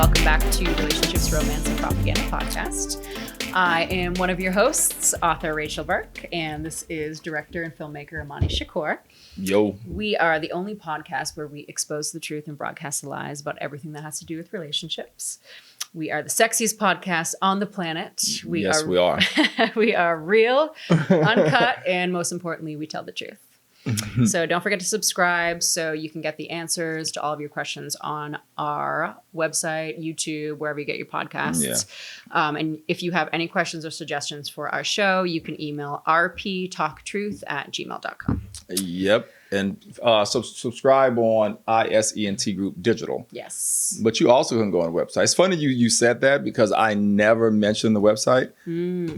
welcome back to Relationships, Romance, and Propaganda Podcast. I am one of your hosts, author Rachel Burke, and this is director and filmmaker Imani Shakur. Yo. We are the only podcast where we expose the truth and broadcast the lies about everything that has to do with relationships. We are the sexiest podcast on the planet. We are. We are real, uncut, and most importantly, we tell the truth. So don't forget to subscribe so you can get the answers to all of your questions on our website, YouTube, wherever you get your podcasts. Yeah. And if you have any questions or suggestions for our show, you can email rptalktruth@gmail.com. Yep. And subscribe on ISENT Group Digital. Yes. But you also can go on the website. It's funny you said that because I never mentioned the website,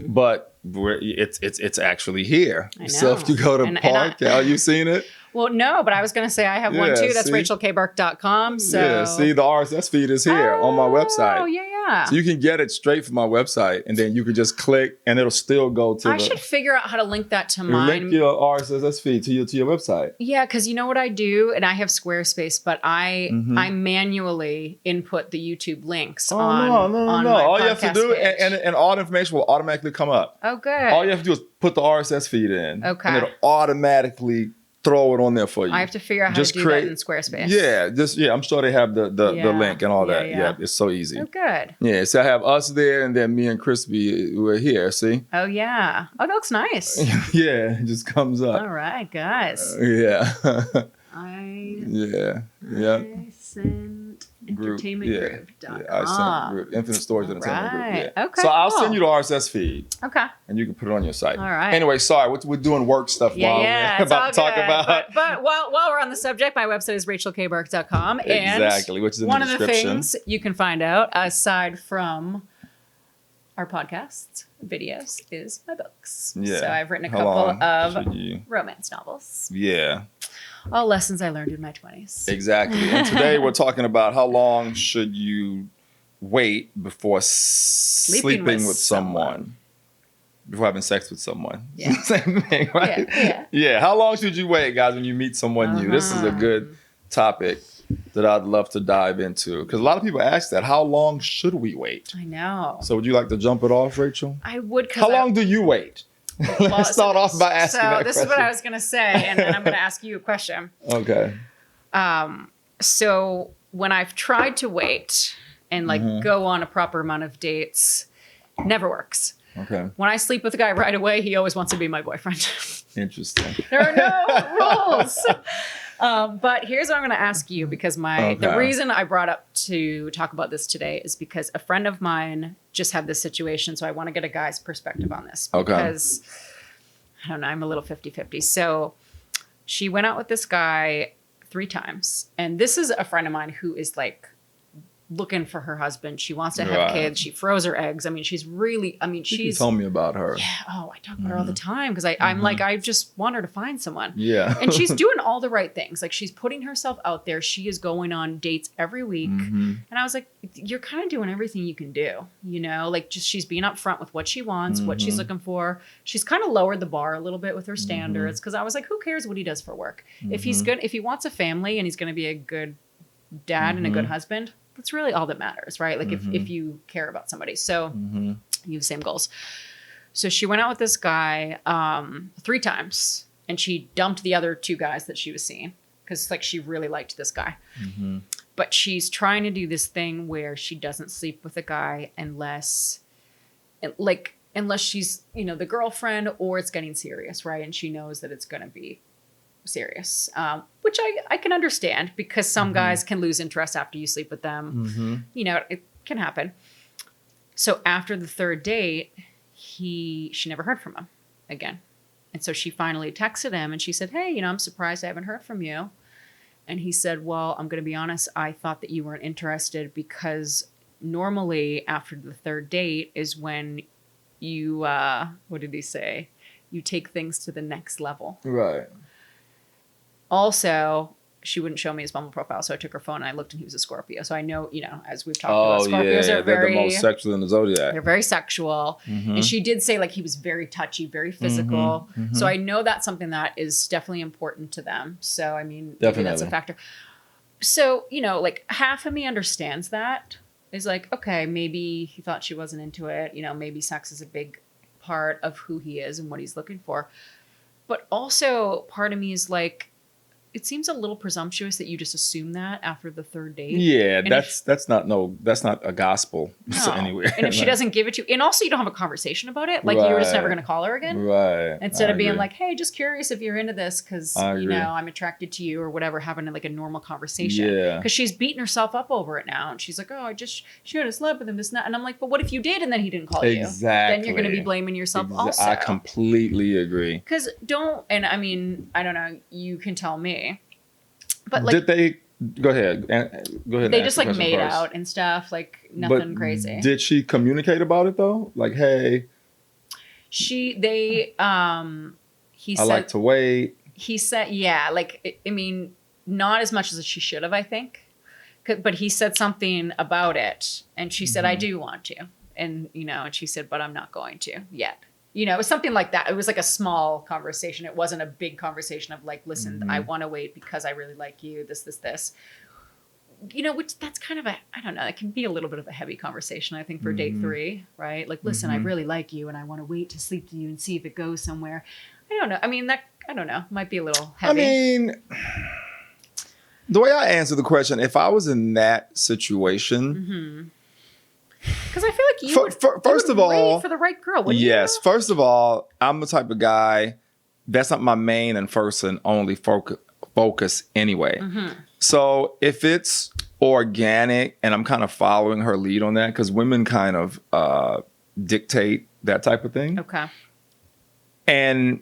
but it's actually here. I know. So if you go to podcast, you seen it? Well, no, but I was going to say I have one too. That's see? rachelkburke.com. So. Yeah, see, the RSS feed is here on my website. Oh, yeah. So you can get it straight from my website, and then you can just click, and it'll still go to I should figure out how to link that to mine. Link your RSS feed to your website. Yeah, because you know what I do? And I have Squarespace, but I manually input the YouTube links on my All you have to podcast do, page. and all the information will automatically come up. Oh, good. All you have to do is put the RSS feed in. Okay. And it'll automatically throw it on there for you. I have to figure out how to do that in Squarespace. Yeah, I'm sure they have the link and all that. Yeah. It's so easy. Oh, good. Yeah, so I have us there, and then me and Crispy were here, see? Oh, yeah. Oh, that looks nice. Yeah, it just comes up. All right, guys. Yeah. Icent Entertainment Group. Icent Group. Infinite Storage Entertainment Group. Yeah. Okay, So I'll cool. send you the RSS feed. Okay. And you can put it on your site. All right. Anyway, sorry, we're doing work stuff while we're about to talk about. But while we're on the subject, my website is rachelkburke.com. Exactly, which is in one the description. One of the things you can find out, aside from our podcasts, videos, is my books. Yeah. So I've written a couple of romance novels. Yeah. All lessons I learned in my 20s. Exactly. And today we're talking about how long should you wait before sleeping with someone. Before having sex with someone. Yeah. Same thing, right? Yeah. How long should you wait, guys, when you meet someone new? This is a good topic that I'd love to dive into. Because a lot of people ask that. How long should we wait? I know. So would you like to jump it off, Rachel? I would. How long do you wait? Let's start off by asking that this question. is what I was going to say, and then I'm going to ask you a question. Okay. So when I've tried to wait and go on a proper amount of dates, never works. Okay. When I sleep with a guy right away, he always wants to be my boyfriend. Interesting. There are no rules. But here's what I'm going to ask you, because the reason I brought up to talk about this today is because a friend of mine just had this situation. So I want to get a guy's perspective on this. Because, I don't know, I'm a little 50-50. So she went out with this guy 3 times. And this is a friend of mine who is like looking for her husband. She wants to have kids. She froze her eggs. I mean, she's really, she's told me about her. Yeah. Oh, I talk about her all the time because I'm like, I just want her to find someone. Yeah. And she's doing all the right things. Like, she's putting herself out there. She is going on dates every week. And I was like, you're kind of doing everything you can do, like just she's being upfront with what she wants, what she's looking for. She's kind of lowered the bar a little bit with her standards because I was like, who cares what he does for work? If he's good, if he wants a family and he's going to be a good dad and a good husband, that's really all that matters, right? Like if you care about somebody. So you have the same goals. So she went out with this guy 3 times, and she dumped the other 2 guys that she was seeing because she really liked this guy. But she's trying to do this thing where she doesn't sleep with a guy unless she's, the girlfriend or it's getting serious, right? And she knows that it's going to be serious, which I can understand because some guys can lose interest after you sleep with them. It can happen. So after the 3rd date, she never heard from him again. And so she finally texted him and she said, hey, I'm surprised I haven't heard from you. And he said, well, I'm going to be honest. I thought that you weren't interested because normally after the 3rd date is when you, what did he say? You take things to the next level. Right. Also, she wouldn't show me his Bumble profile, so I took her phone and I looked and he was a Scorpio. So I know, as we've talked about, Scorpios are they're the most sexual in the zodiac. They're very sexual. And she did say he was very touchy, very physical. So I know that's something that is definitely important to them. So, maybe that's a factor. So, half of me understands that. is like, okay, maybe he thought she wasn't into it. You know, maybe sex is a big part of who he is and what he's looking for. But also part of me is like, it seems a little presumptuous that you just assume that after the third date. Yeah, and that's not a gospel anywhere. And if she doesn't give it to you, and also you don't have a conversation about it, like you were just never going to call her again. Right. Instead of being like, hey, just curious if you're into this because, you know, I'm attracted to you or whatever, having like a normal conversation. Yeah. Because she's beating herself up over it now. And she's like, oh, I just should have slept with him, this and that. And I'm like, but what if you did and then he didn't call you? Exactly. Then you're going to be blaming yourself also. I completely agree. Because and I mean, I don't know, you can tell me. But like, did they go ahead? They just like made out and stuff, like nothing crazy. Did she communicate about it though? Like, hey, he I like to wait. He said, yeah, like I mean, not as much as she should have, I think. But he said something about it, and she said, I do want to, and you know, and she said, but I'm not going to yet. You know, it was something like that. It was like a small conversation. It wasn't a big conversation of like, listen, I want to wait because I really like you, this. You know, which that's kind of I don't know, it can be a little bit of a heavy conversation, I think, for date 3, right? Like, listen, I really like you and I want to wait to sleep with you and see if it goes somewhere. I don't know. I mean, I don't know, might be a little heavy. I mean, the way I answer the question, if I was in that situation... Because I feel like you would, first of all, wait for the right girl. Yes. First of all, I'm the type of guy that's not my main and first and only focus anyway. So if it's organic and I'm kind of following her lead on that, because women kind of dictate that type of thing. Okay. And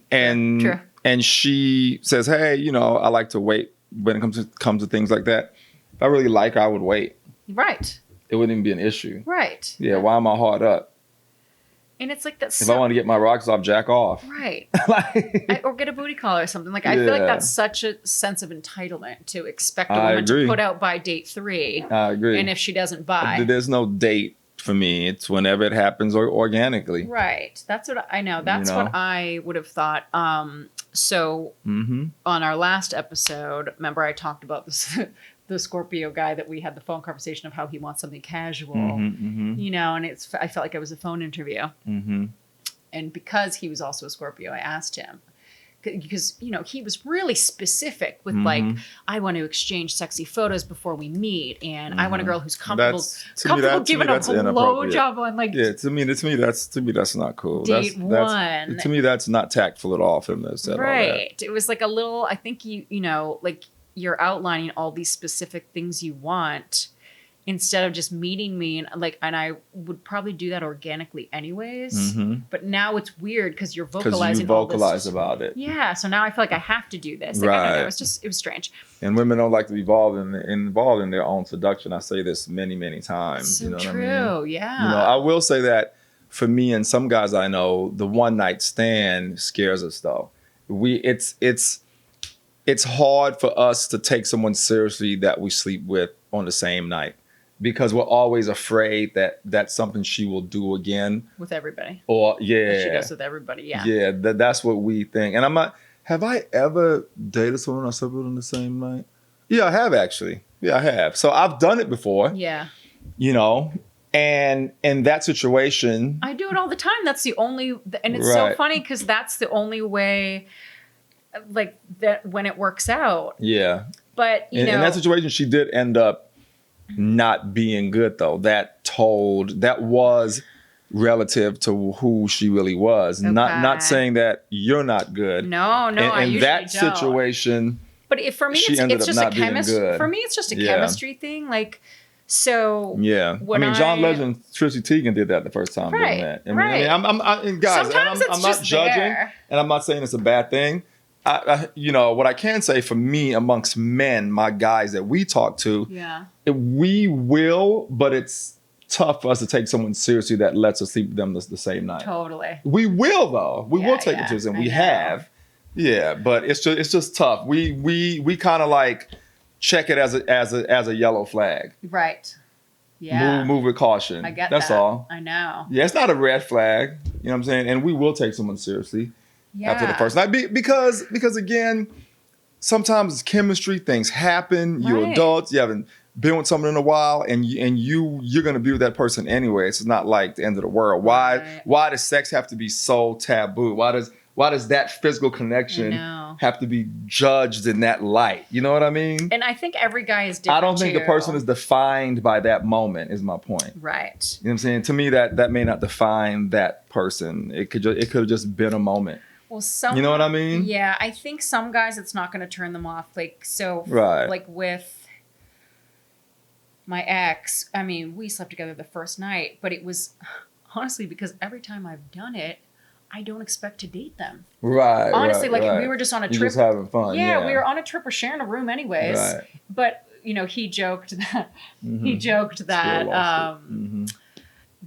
she says, hey, you know, I like to wait when it comes to things like that. If I really like her, I would wait. Right. It wouldn't even be an issue. Right. Yeah, why am I hard up? And it's like that. If I want to get my rocks off, jack off. Right. Or get a booty call or something. Like, I feel like that's such a sense of entitlement to expect a woman to put out by date 3. I agree. And if she doesn't buy. There's no date for me. It's whenever it happens or organically. Right. That's what I know. That's what I would have thought. So on our last episode, remember I talked about this... the Scorpio guy that we had the phone conversation of how he wants something casual, you know, and I felt like it was a phone interview. And because he was also a Scorpio, I asked him because, you know, he was really specific with like, I want to exchange sexy photos before we meet. And I want a girl who's comfortable giving a blowjob on like, to me, that's not cool. Date 1. To me, that's not tactful at all for him to say all that. It was like a little, I think you know, like, you're outlining all these specific things you want instead of just meeting me and I would probably do that organically anyways. But now it's weird because you're vocalizing. Because you vocalize about it. Yeah. So now I feel like I have to do this. Like, I don't know, it was strange. And women don't like to be involved in their own seduction. I say this many, many times. So you know true. What I mean? Yeah. You know, I will say that for me and some guys I know, the one night stand scares us though. It's hard for us to take someone seriously that we sleep with on the same night because we're always afraid that that's something she will do again. With everybody. Or, yeah. She does with everybody, yeah. Yeah, that's what we think. And I'm not, have I ever dated someone I slept with on the same night? Yeah, I have actually. Yeah, I have. So I've done it before. Yeah. You know, and in that situation. I do it all the time. That's the only, and it's so funny because that's the only way... like that when it works out. Yeah. But you know, in that situation, she did end up not being good though. That was relative to who she really was. Okay. Not saying that you're not good. No, I usually that don't. Situation. But for me, it's just a chemistry. For me, it's just a chemistry thing. Like, so yeah. John Legend, Tracy Teigen did that the first time doing that. And guys, sometimes I'm not judging, and I'm not saying it's a bad thing. You know, what I can say for me amongst men, my guys that we talk to, we will, but it's tough for us to take someone seriously that lets us sleep with them the same night. Totally. We will though. We will take it seriously, and we have. Yeah, but it's just tough. We kind of like check it as a yellow flag. Right. Yeah. Move with caution. I get That's that. all. I know. Yeah, it's not a red flag. You know what I'm saying? And we will take someone seriously. After the first night, because again, sometimes it's chemistry, things happen. You're adults, you haven't been with someone in a while, and you're gonna be with that person anyway. It's not like the end of the world. Why does sex have to be so taboo? Why does that physical connection have to be judged in that light? You know what I mean? And I think every guy is different. I don't think the person is defined by that moment, is my point. Right. You know what I'm saying? To me, that may not define that person. It could have just been a moment. Well, you know what I mean? Yeah, I think some guys, it's not going to turn them off. Like, so, like with my ex, I mean, we slept together the first night, but it was honestly because every time I've done it, I don't expect to date them. Right. Honestly, we were just on a trip. You're just having fun. Yeah, we were on a trip. We're sharing a room anyways. Right. But, you know, he joked that,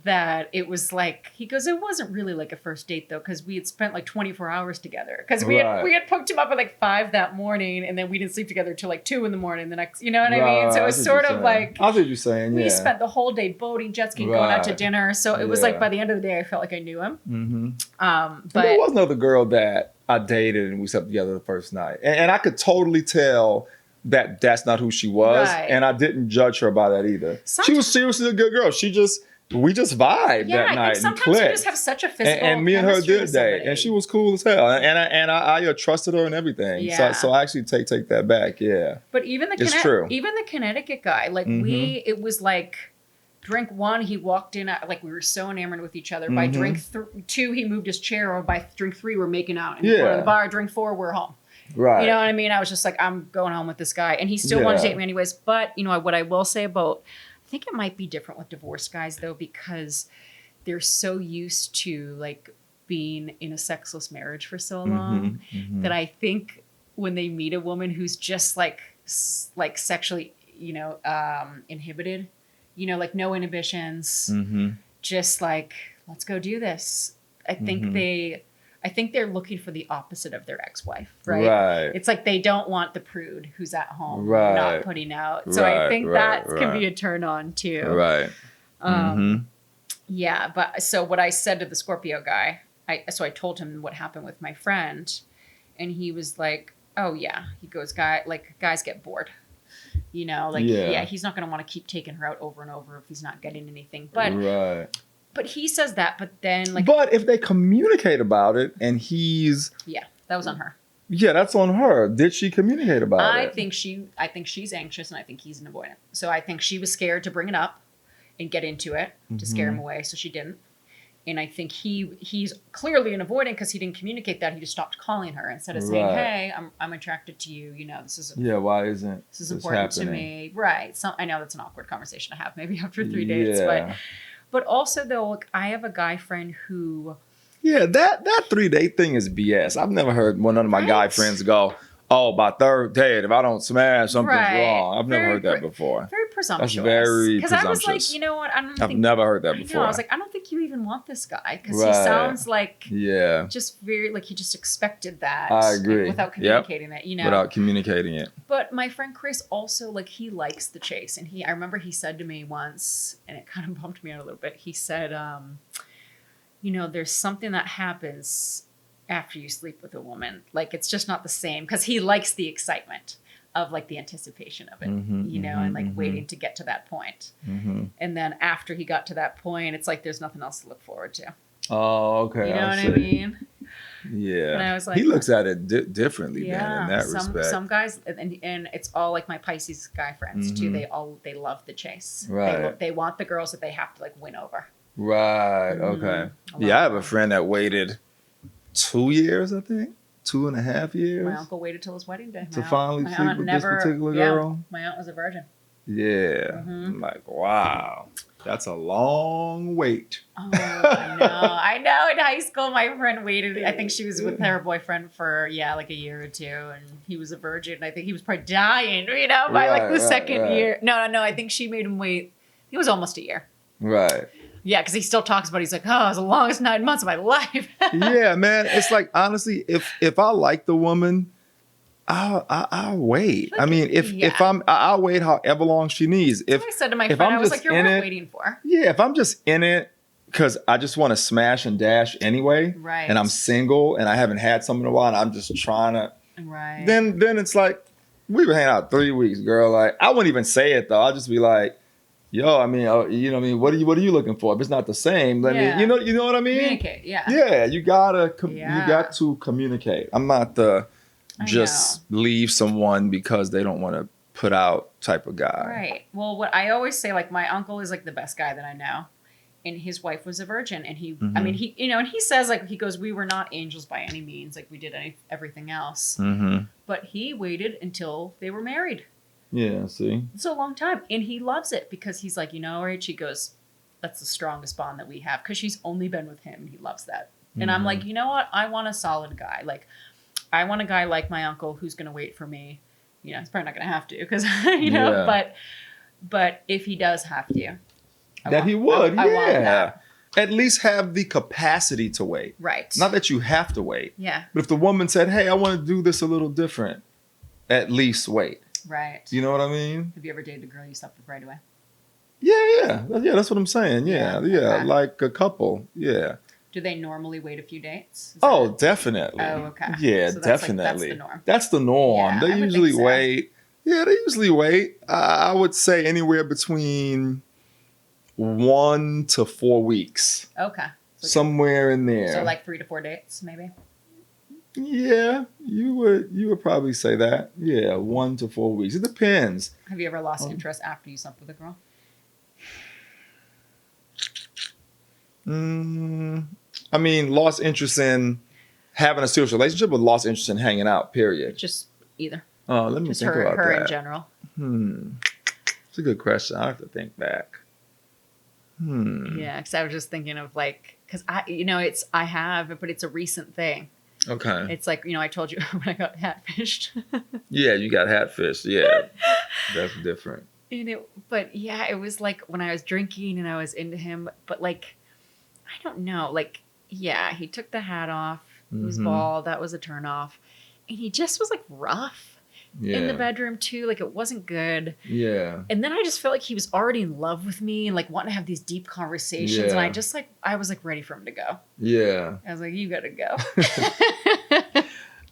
that it was like, he goes, it wasn't really like a first date though, because we had spent like 24 hours together. Because we had hooked him up at like 5 that morning, and then we didn't sleep together till like 2 in the morning the next, you know what I mean? So it was sort of like, I see what you're saying. We spent the whole day boating, jet skiing, going out to dinner. So it was like by the end of the day, I felt like I knew him. But there was another girl that I dated and we slept together the first night, and I could totally tell that that's not who she was, and I didn't judge her by that either. She was seriously a good girl. We just vibed that night. Sometimes you just have such a physical and me and her did date, and she was cool as hell, and I trusted her and everything. Yeah. So I actually take that back. Yeah. But even the Connecticut guy, like it was like drink 1, he walked in like we were so enamored with each other. By drink 2, he moved his chair, or by drink 3, we're making out in the bar. Drink 4, we're home. Right. You know what I mean? I was just like, I'm going home with this guy, and he still wanted to date me anyways. But you know what I will say about. I think it might be different with divorced guys though, because they're so used to like being in a sexless marriage for so long that I think when they meet a woman who's just like sexually, you know, inhibited, you know, like no inhibitions, just like, let's go do this. I think they're looking for the opposite of their ex-wife, right? It's like they don't want the prude who's at home not putting out. So I think that can be a turn on too. Right. Yeah, but so what I said to the Scorpio guy, I told him what happened with my friend, and he was like, "Oh yeah," he goes, guys get bored." You know, like he's not going to want to keep taking her out over and over if he's not getting anything. But he says that, but then like... But if they communicate about it and he's... Yeah, that was on her. Yeah, that's on her. Did she communicate about it? I think she's anxious, and I think he's an avoidant. So I think she was scared to bring it up and get into it to scare him away, so she didn't. And I think he's clearly an avoidant because he didn't communicate that. He just stopped calling her instead of saying, "Hey, I'm attracted to you. You know, this is why isn't this important to me?" Right. So I know that's an awkward conversation to have maybe after 3 dates, But also, though, like, I have a guy friend who... Yeah, that 3-date thing is BS. I've never heard none of my guy friends go, "Oh, by 3rd date, if I don't smash, something's wrong." I've never heard that before. Very presumptuous. That's very presumptuous. Because I was like, you know what? I've never heard that before. I was like, I don't think you even want this guy. Because he sounds like... Yeah. Just very... Like, he just expected that. I agree. Without communicating it, you know? Without communicating it. But my friend Chris also, like, he likes the chase. And I remember he said to me once, and it kind of bumped me out a little bit. He said, you know, there's something that happens after you sleep with a woman. Like, it's just not the same. Because he likes the excitement of, like, the anticipation of it, you know, and, like, waiting to get to that point. And then after he got to that point, it's like there's nothing else to look forward to. Oh, okay. You know what I mean? Yeah. And I was like... He looks at it differently, then, in that respect. Some guys, and it's all, like, my Pisces guy friends, too. They love the chase. Right. They want the girls that they have to, like, win over. Right. Okay. Yeah, I have a friend that waited 2 years, I think. 2.5 years. My uncle waited till his wedding day. To finally sleep with this particular girl. My aunt was a virgin. Yeah. I'm like, wow. That's a long wait. Oh, I know. In high school, my friend waited. I think she was with her boyfriend for, like a year or 2. And he was a virgin. I think he was probably dying, you know, by like the second year. No. I think she made him wait. It was almost a year. Right. Yeah, because he still talks about it. He's like, oh, it was the longest 9 months of my life. Yeah, man. It's like, honestly, if I like the woman, I'll wait. I mean, I'll wait however long she needs. I said to my friend, I was like, you're worth waiting for. Yeah, if I'm just in it because I just want to smash and dash anyway, and I'm single and I haven't had someone in a while and I'm just trying to, then it's like, we were hanging out 3 weeks, girl. Like, I wouldn't even say it though. I'll just be like, yo, I mean, you know what I mean? What are you looking for? If it's not the same, let me, you know what I mean? Communicate, yeah. Yeah, you got to communicate. I'm not the just leave someone because they don't want to put out type of guy. Right. Well, what I always say, like, my uncle is like the best guy that I know. And his wife was a virgin. And he, I mean, he, and he says, like, he goes, we were not angels by any means. Like, we did everything else. But he waited until they were married. Yeah, see? It's a long time. And he loves it because he's like, right? She goes, that's the strongest bond that we have. Because she's only been with him. He loves that. And I'm like, you know what? I want a solid guy. Like, I want a guy like my uncle who's going to wait for me. He's probably not going to have to because, but if he does have to. He would, I want that. At least have the capacity to wait. Right. Not that you have to wait. Yeah. But if the woman said, hey, I want to do this a little different, at least wait. Right. You know what I mean? Have you ever dated a girl you slept with right away? Yeah. Yeah, that's what I'm saying. Yeah. Okay. Like a couple. Yeah. Do they normally wait a few dates? Definitely. Oh, okay. Yeah, so definitely. That's the norm. That's the norm. Yeah, they usually wait. Yeah, they usually wait. I would say anywhere between 1 to 4 weeks. Okay. So somewhere in there. So like 3 to 4 dates, maybe? Yeah, you would probably say that. Yeah, 1 to 4 weeks. It depends. Have you ever lost interest after you slept with a girl? I mean, lost interest in having a serious relationship or lost interest in hanging out, period? Just either. Oh, let me think about that. Her in general. It's a good question. I have to think back. Yeah, because I was just thinking of like, because I have, but it's a recent thing. Okay. It's like, I told you when I got catfished. Yeah, you got catfished. Yeah, that's different. But yeah, it was like when I was drinking and I was into him, but like, I don't know, like, yeah, he took the hat off. He was bald. That was a turnoff. And he just was like rough in the bedroom too. Like it wasn't good. Yeah. And then I just felt like he was already in love with me and like wanting to have these deep conversations. And I just like, I was like ready for him to go. Yeah. I was like, you gotta go.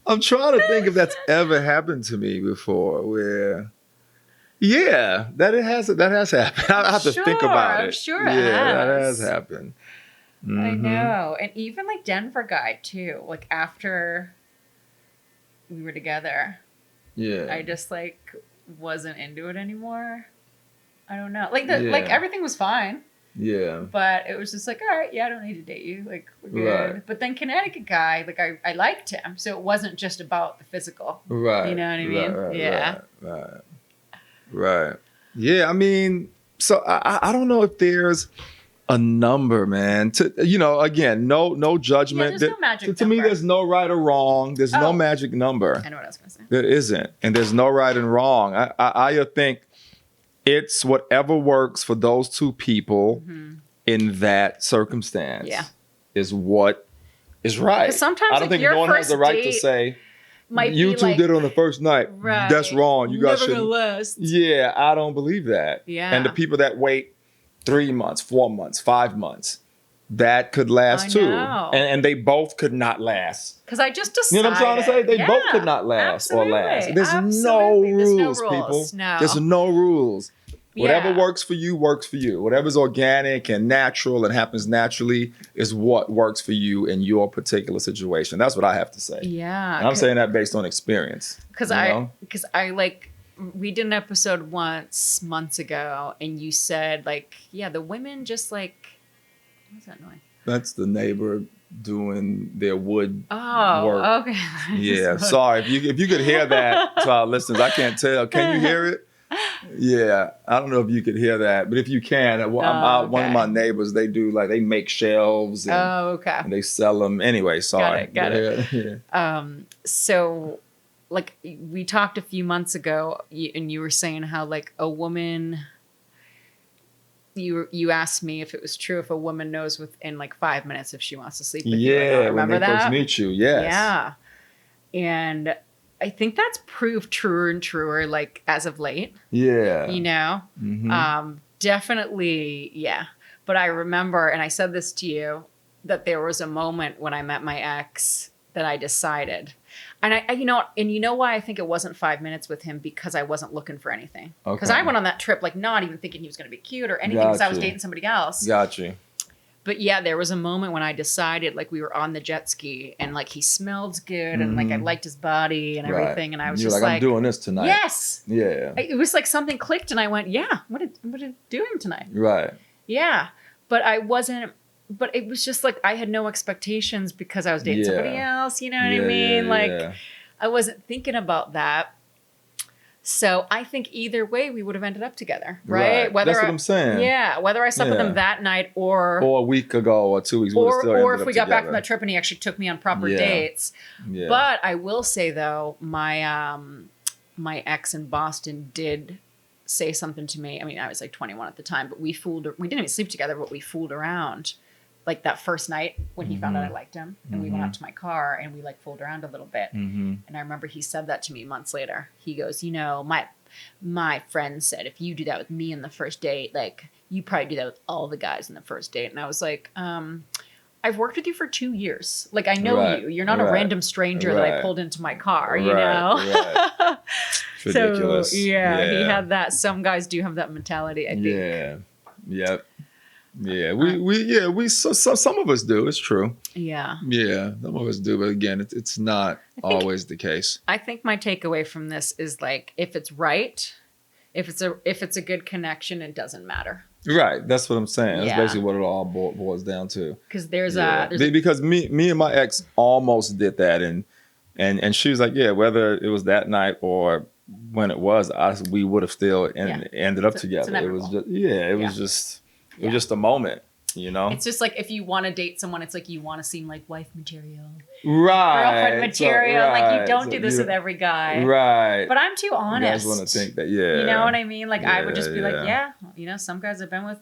I'm trying to think if that's ever happened to me before where... Yeah, that has happened. I have to think about it. I'm sure it has. That has happened. I know. And even like Denver guy too. Like after we were together. Yeah. I just like wasn't into it anymore. I don't know. Like like everything was fine. Yeah. But it was just like, all right, I don't need to date you. Like we're good. Right. But then Connecticut guy, like I liked him. So it wasn't just about the physical. Right. You know what I mean? Right. Right. Yeah. I mean, so I don't know if there's a number, man. Again, no judgment. Yeah, there's no magic number. To me, there's no right or wrong. There's no magic number. I know what I was going to say. There isn't. And there's no right and wrong. I think it's whatever works for those two people in that circumstance is what is right. Because sometimes I don't think no one has the right to say, you two did it on the first night. Right. That's wrong. You guys shouldn't. Never gonna last. Yeah, I don't believe that. Yeah. And the people that wait 3 months, 4 months, 5 months, that could last too. And they both could not last. Because I just decided. You know what I'm trying to say? They both could not last or last. There's no rules, people. No. There's no rules. Whatever works for you, works for you. Whatever's organic and natural and happens naturally is what works for you in your particular situation. That's what I have to say. Yeah. And I'm saying that based on experience. Because I like, we did an episode once months ago and you said like, the women just like, what's that noise? That's the neighbor doing their wood work. Oh, okay. Yeah. Sorry. If you could hear that to our listeners, I can't tell. Can you hear it? Yeah, I don't know if you could hear that, but if you can, one of my neighbors, they make shelves and, and they sell them. Anyway, sorry. Got it. Yeah. So like we talked a few months ago and you were saying how like a woman, you asked me if it was true if a woman knows within like 5 minutes if she wants to sleep with you or not. Remember when they first meet you. Yes. Yeah. And I think that's proved truer and truer, like as of late. Yeah. Definitely. Yeah. But I remember, and I said this to you, that there was a moment when I met my ex that I decided, And you know why I think it wasn't 5 minutes with him? Because I wasn't looking for anything. Because Okay. I went on that trip like not even thinking he was going to be cute or anything because I was dating somebody else. Got you. But yeah, there was a moment when I decided, like, we were on the jet ski and like he smelled good and like I liked his body and everything, and I was You're just like, I'm doing this tonight. Yes. Yeah. It was like something clicked and I went, yeah, what are you doing tonight? Right. Yeah. But I wasn't. But it was just like I had no expectations because I was dating somebody else. You know what I mean? Like I wasn't thinking about that. So I think either way we would have ended up together, right? Whether That's what I'm saying. Yeah, whether I slept with him that night or a week ago or 2 weeks, or if we got back from that trip and he actually took me on proper dates. Yeah. But I will say though, my my ex in Boston did say something to me. I mean, I was like 21 at the time, but we didn't even sleep together, but we fooled around. Like that first night when he found out I liked him, and we went out to my car and we like fooled around a little bit. And I remember he said that to me months later. He goes, you know, my friend said, if you do that with me in the first date, like you probably do that with all the guys in the first date. And I was like, I've worked with you for 2 years. Like I know you. You're not a random stranger that I pulled into my car, you know? It's ridiculous. So, yeah, he had that. Some guys do have that mentality, I think. Yeah. Yep. Yeah, some of us do. It's true. Yeah. Yeah, some of us do, but again, it's not always the case. I think my takeaway from this is like, if it's right, if it's a good connection, it doesn't matter. Right, that's what I'm saying. That's Yeah. basically what it all boils down to. Because because me and my ex almost did that, and she was like, yeah, whether it was that night or when it was, we would have still ended up together. It was just it was just a moment, you know? It's just like if you want to date someone, it's like you want to seem like wife material. Right. Girlfriend material. Like you don't do this with every guy. Right. But I'm too honest. You guys want to think that, You know what I mean? Like I would just be like, you know, some guys I've been with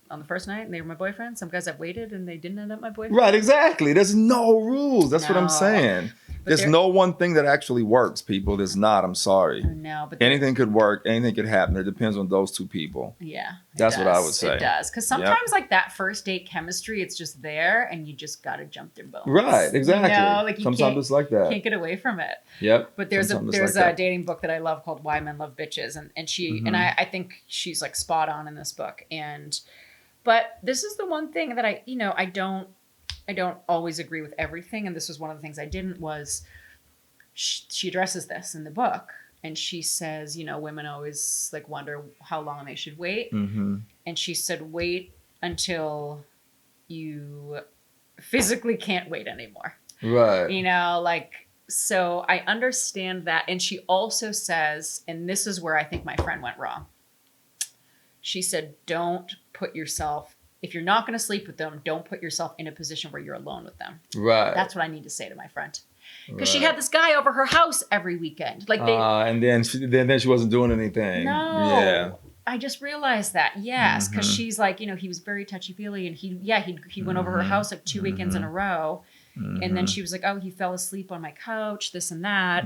on the first night and they were my boyfriend. Some guys I've waited and they didn't end up my boyfriend. Right, exactly. There's no rules. That's what I'm saying. There's no one thing that actually works, people. There's not. I'm sorry. No, but anything could work. Anything could happen. It depends on those two people. Yeah. That's what I would say. It does. Because sometimes like that first date chemistry, it's just there and you just got to jump their bones. Right, exactly. You know? Like sometimes it's like that. Can't get away from it. Yep. But there's a dating book that I love called Why Men Love Bitches. And she, and I think she's like spot on in this book. But this is the one thing that I don't always agree with everything. And this was one of the things I didn't was she addresses this in the book. And she says, you know, women always like wonder how long they should wait. And she said, wait until you physically can't wait anymore. Right. You know, like, so I understand that. And she also says, and this is where I think my friend went wrong. She said, don't put yourself, if you're not going to sleep with them, don't put yourself in a position where you're alone with them. Right. That's what I need to say to my friend. Because she had this guy over her house every weekend. Like and then she wasn't doing anything. No. Yeah. I just realized that. Yes. Because she's like, you know, he was very touchy-feely. And he went over her house like 2 weekends in a row. And then she was like, oh, he fell asleep on my couch, this and that.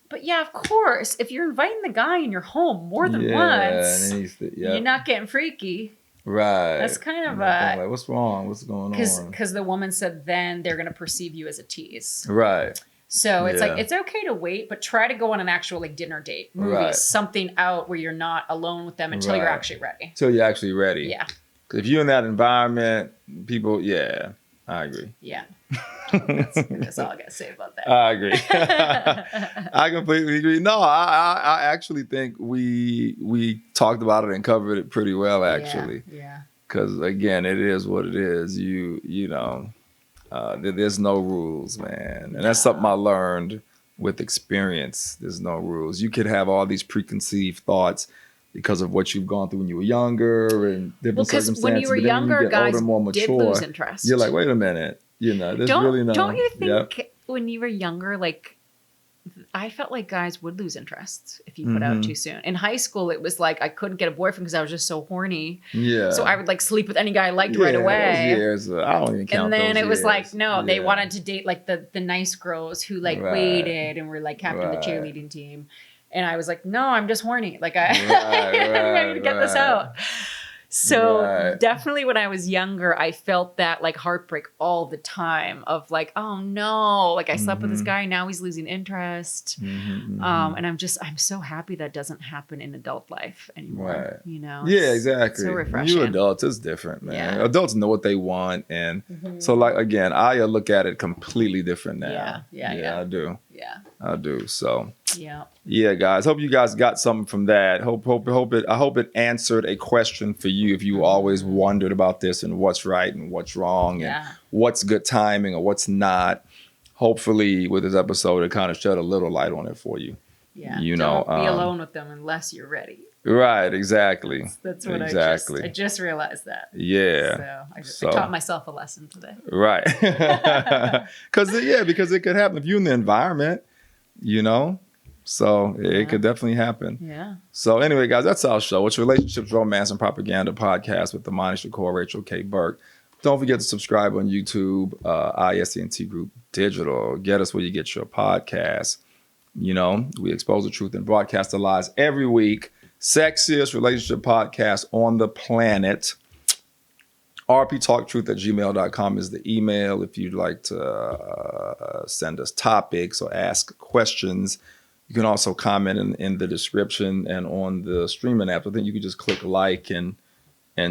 But yeah, of course, if you're inviting the guy in your home more than once, you're not getting freaky. Right. That's kind of like, what's wrong? What's going on? Because the woman said then they're going to perceive you as a tease. Right. So it's like, it's okay to wait, but try to go on an actual like dinner date, movies, something out where you're not alone with them until you're actually ready. Until you're actually ready. Yeah. Because if you're in that environment, people, I agree. Yeah. That's all I got to say about that. I agree. I completely agree. No, I actually think we talked about it and covered it pretty well, actually. Yeah. Because, again, it is what it is. You know, there's no rules, man. And that's something I learned with experience. There's no rules. You could have all these preconceived thoughts because of what you've gone through when you were younger and different circumstances. When you were younger, guys older, more mature, did lose interest. You're like, wait a minute. You know, there's really no... Don't you think when you were younger, like, I felt like guys would lose interest if you put out too soon. In high school, it was like I couldn't get a boyfriend because I was just so horny. Yeah. So I would like sleep with any guy I liked right away. Years, I don't even count. And then those it was years. Like, no, they wanted to date like the nice girls who like waited and were like captain of the cheerleading team. And I was like, no, I'm just horny. Like I'm ready to get this out. So definitely when I was younger, I felt that like heartbreak all the time of like, oh no, like I slept with this guy, now he's losing interest. And I'm so happy that doesn't happen in adult life anymore. You know? Yeah, exactly. So refreshing. You adults, it's different, man. Adults know what they want. And so like, again, I look at it completely different now. Yeah, I do. Yeah. I do. So yeah, guys. Hope you guys got something from that. I hope it answered a question for you if you always wondered about this and what's right and what's wrong and what's good timing or what's not. Hopefully, with this episode, it kind of shed a little light on it for you. Yeah. Don't be alone with them unless you're ready. Right. Exactly. That's what I just realized that. Yeah. So I taught myself a lesson today. Right. Because it could happen if you're in the environment, you know. So it could definitely happen. Yeah. So anyway, guys, that's our show. It's Relationships, Romance, and Propaganda podcast with Imani, Shakur, Rachel K. Burke. Don't forget to subscribe on YouTube, ISCNT Group Digital. Get us where you get your podcasts. You know, we expose the truth and broadcast the lies every week. Sexiest relationship podcast on the planet. rptalktruth@gmail.com is the email if you'd like to send us topics or ask questions. You can also comment in the description and on the streaming app. I think you can just click like and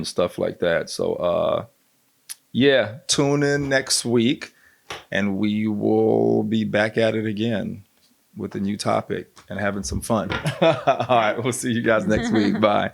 stuff like that. So, tune in next week and we will be back at it again with a new topic and having some fun. All right, we'll see you guys next week. Bye.